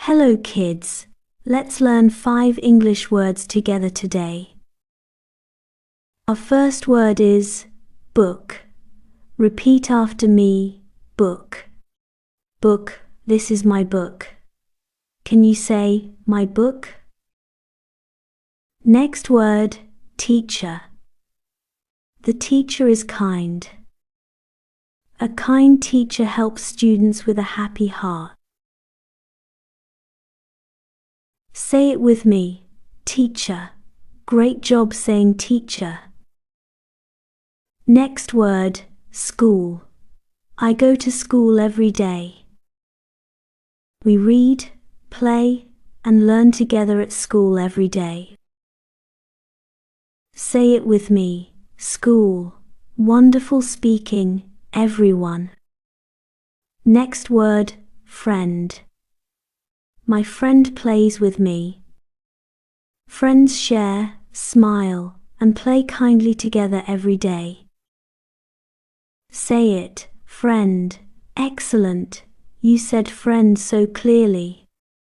Hello kids, let's learn 5 English words together today. Our first word is book. Repeat after me, book. Book, this is my book. Can you say, my book? Next word, teacher. The teacher is kind. A kind teacher helps students with a happy heart. Say it with me, teacher. Great job saying teacher. Next word, school. I go to school every day. We read, play, and learn together at school every day. Say it with me, school. Wonderful speaking, everyone. Next word, friend. My friend plays with me. Friends share, smile, and play kindly together every day. Say it, friend. Excellent. You said friend so clearly.